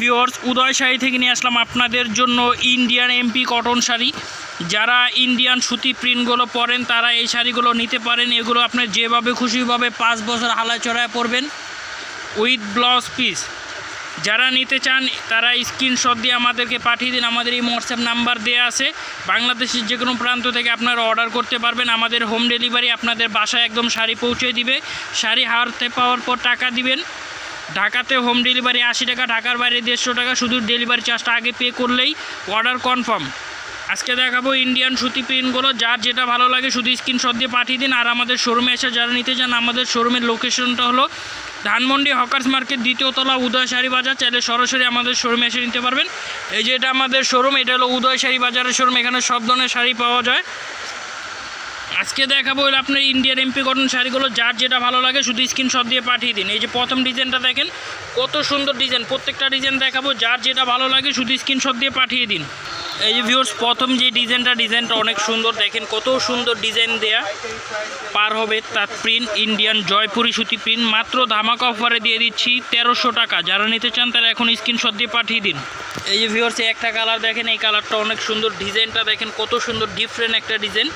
Viewers, উদয় শাড়ি থেকে নিয়ে আসলাম আপনাদের জন্য ইন্ডিয়ান এমপি কটন শাড়ি। যারা ইন্ডিয়ান সুতি প্রিন্টগুলো পরেন তারা এই শাড়িগুলো নিতে পারেন। এগুলো আপনার যেভাবে খুশিভাবে 5 বছর হালায় চড়ায় পরবেন উইথ ব্লাউজ পিস। যারা নিতে চান তারা স্ক্রিনশট দিয়ে আমাদেরকে পাঠিয়ে দিন। আমাদের এই হোয়াটসঅ্যাপ নাম্বার দেওয়া আছে। বাংলাদেশের যে কোনো প্রান্ত থেকে আপনারা অর্ডার করতে পারবেন। আমাদের হোম ডেলিভারি আপনাদের বাসায় একদম শাড়ি পৌঁছে দিবে। শাড়ি হাতে পাওয়ার পর টাকা দিবেন। ঢাকাতে হোম ডেলিভারি 80 টাকা, ঢাকার বাইরে 150 টাকা। শুধু ডেলিভারি চার্জটা আগে পে করলেই অর্ডার কনফার্ম। আজকে দেখাবো ইন্ডিয়ান সুতি প্রিন্টগুলো। যার যেটা ভালো লাগে শুধু স্ক্রিনশট দিয়ে পাঠিয়ে দিন। আর আমাদের শোরুমে এসে যারা নিতে চান, আমাদের শোরুমের লোকেশনটা হলো ধানমন্ডি হকার্স মার্কেট, 2য় তলা, উদয় শাড়ি বাজার। চাইলে সরাসরি আমাদের শোরুমে এসে নিতে পারবেন। এই যে এটা আমাদের শোরুম, এটা হলো উদয় শাড়ি বাজারের শোরুম। এখানে সব ধরনের শাড়ি পাওয়া যায়। আজকে দেখাবো হলো আপনার ইন্ডিয়ান এমপি কটন শাড়িগুলো। যার যেটা ভালো লাগে শুধু স্ক্রিনশট দিয়ে পাঠিয়ে দিন। এই যে প্রথম ডিজাইনটা দেখেন, কত সুন্দর ডিজাইন। প্রত্যেকটা ডিজাইন দেখাবো। যার যেটা ভালো লাগে শুধু স্ক্রিনশট দিয়ে পাঠিয়ে দিন। এই যে ভিউয়ার্স, প্রথম যে ডিজাইনটা অনেক সুন্দর। দেখেন কত সুন্দর ডিজাইন দেয়া পার হবে তার প্রিন্ট। ইন্ডিয়ান জয়পুরি সুতি প্রিন্ট। মাত্র ধামাকা অফারে দিয়ে দিচ্ছি 1300 টাকা। যারা নিতে চান তারা এখন স্ক্রিনশট দিয়ে পাঠিয়ে দিন। এই যে ভিউয়ার্স, একটা কালার দেখেন, এই কালারটা অনেক সুন্দর। ডিজাইনটা দেখেন কত সুন্দর, ডিফারেন্ট একটা ডিজাইন।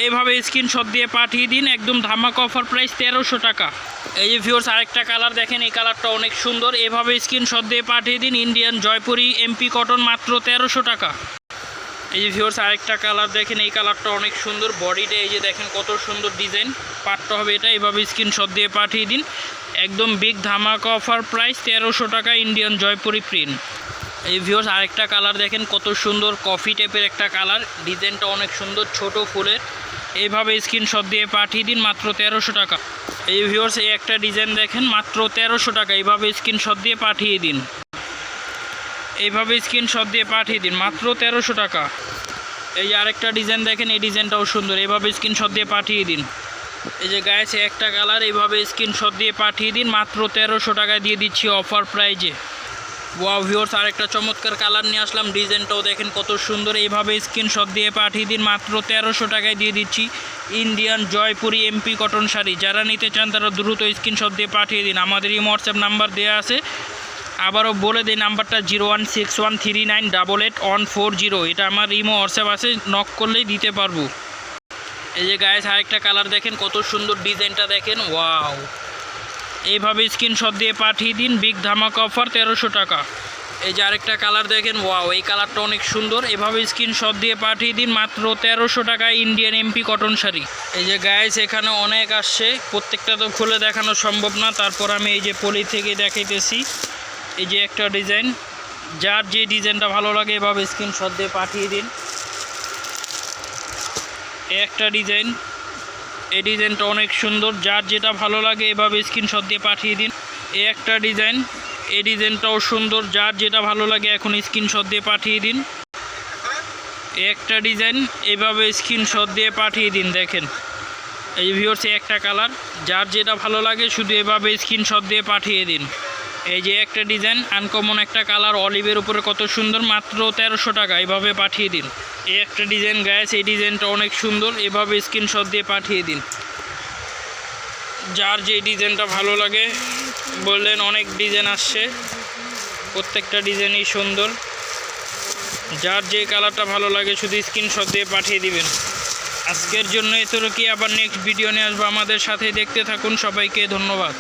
এইভাবে স্ক্রিনশট দিয়ে পাঠিয়ে দিন। একদম ধামাকা অফার, প্রাইস 1300 টাকা। এই যে ভিউয়ার্স, আরেকটা কালার দেখেন, এই কালারটা অনেক সুন্দর। এভাবে স্ক্রিনশট দিয়ে পাঠিয়ে দিন। ইন্ডিয়ান জয়পুরি এমপি কটন, মাত্র 1300 টাকা। এই যে ভিউয়ার্স, আরেকটা কালার দেখেন, এই কালারটা অনেক সুন্দর। বডিটা এই যে দেখেন কত সুন্দর ডিজাইন। পাটটা হবে এটা। এইভাবে স্ক্রিনশট দিয়ে পাঠিয়ে দিন। একদম বিগ ধামাকা অফার, প্রাইস 1300 টাকা। Indian Jaipuri print. এই ভিউয়ার্স, আরেকটা কালার দেখেন কত সুন্দর, কফি টাইপের একটা কালার। ডিজাইনটা অনেক সুন্দর, ছোট ফুলের। এইভাবে স্ক্রিনশট দিয়ে পাঠিয়ে দিন। মাত্র 1300 টাকা। এই ভিউয়ার্স, এই একটা ডিজাইন দেখেন, মাত্র 1300 টাকা। এইভাবে স্ক্রিনশট দিয়ে পাঠিয়ে দিন। এইভাবে স্ক্রিনশট দিয়ে পাঠিয়ে দিন। মাত্র 1300 টাকা। এই আরেকটা ডিজাইন দেখেন, এই ডিজাইনটাও সুন্দর। এইভাবে স্ক্রিনশট দিয়ে পাঠিয়ে দিন। এই যে গায়ে একটা কালার। এইভাবে স্ক্রিনশট দিয়ে পাঠিয়ে দিন। মাত্র 1300 টাকায় দিয়ে দিচ্ছি অফার প্রাইজে। ওয়াও ভিউয়ার্স, আরেকটা চমৎকার কালার নিয়ে আসলাম। ডিজাইনটাও দেখেন কত সুন্দর। এইভাবে স্ক্রিনশট দিয়ে পাঠিয়ে দিন। মাত্র 1300 টাকায় দিয়ে দিচ্ছি Indian Jaipuri MP cotton sari. যারা নিতে চান তারা দ্রুত স্ক্রিনশট দিয়ে পাঠিয়ে দিন। আমাদের এই হোয়াটসঅ্যাপ নাম্বার দেওয়া আছে। আবারও বলে দিই, নাম্বারটা 01613988140। এটা আমার ইমো হোয়াটসঅ্যাপ আছে, নক করলেই দিতে পারবো। এই যে গায়ে আরেকটা কালার দেখেন, কত সুন্দর ডিজাইনটা দেখেন। ওয়াও, এইভাবে স্ক্রিনশট দিয়ে পাঠিয়ে দিন। বিগ ধামাকা অফার, 1300 টাকা। এই যে আরেকটা কালার দেখেন, ওয়াও, এই কালারটা অনেক সুন্দর। এভাবে স্ক্রিনশট দিয়ে পাঠিয়ে দিন। মাত্র 1300 টাকা ইন্ডিয়ান এমপি কটন শাড়ি। এই যে গাইস, এখানে অনেক আসছে, প্রত্যেকটা তো খুলে দেখানো সম্ভব না। তারপর আমি এই যে পলি থেকে দেখাইতেছি। এই যে একটা ডিজাইন। যার যে ডিজাইনটা ভালো লাগে এভাবে স্ক্রিনশট দিয়ে পাঠিয়ে দিন। এই একটা ডিজাইন, এই ডিজাইনটা অনেক সুন্দর। যার যেটা ভালো লাগে এভাবে স্ক্রিনশট দিয়ে পাঠিয়ে দিন। এই একটা ডিজাইন, এই ডিজাইনটাও সুন্দর। যার যেটা ভালো লাগে এখন স্ক্রিনশট দিয়ে পাঠিয়ে দিন। এই একটা ডিজাইন, এইভাবে স্ক্রিনশট দিয়ে পাঠিয়ে দিন। দেখেন এই ভিউয়ার্স, একটা কালার। যার যেটা ভালো লাগে শুধু এভাবে স্ক্রিনশট দিয়ে পাঠিয়ে দিন। এই যে একটা ডিজাইন, আনকমন একটা কালার, অলিভের উপরে কত সুন্দর। মাত্র 1300 টাকা। এইভাবে পাঠিয়ে দিন। এই একটা ডিজাইন গাইস, এই ডিজাইনটা অনেক সুন্দর। এভাবে স্ক্রিনশট দিয়ে পাঠিয়ে দিন। যার যে ডিজাইনটা ভালো লাগে বললেন। অনেক ডিজাইন আসছে, প্রত্যেকটা ডিজাইনই সুন্দর। যার যে কালারটা ভালো লাগে শুধু স্ক্রিনশট দিয়ে পাঠিয়ে দিবেন। আজকের জন্য এতটুকুই। আবার নেক্সট ভিডিও নিয়ে আসবো। আমাদের সাথে দেখতে থাকুন। সবাইকে ধন্যবাদ।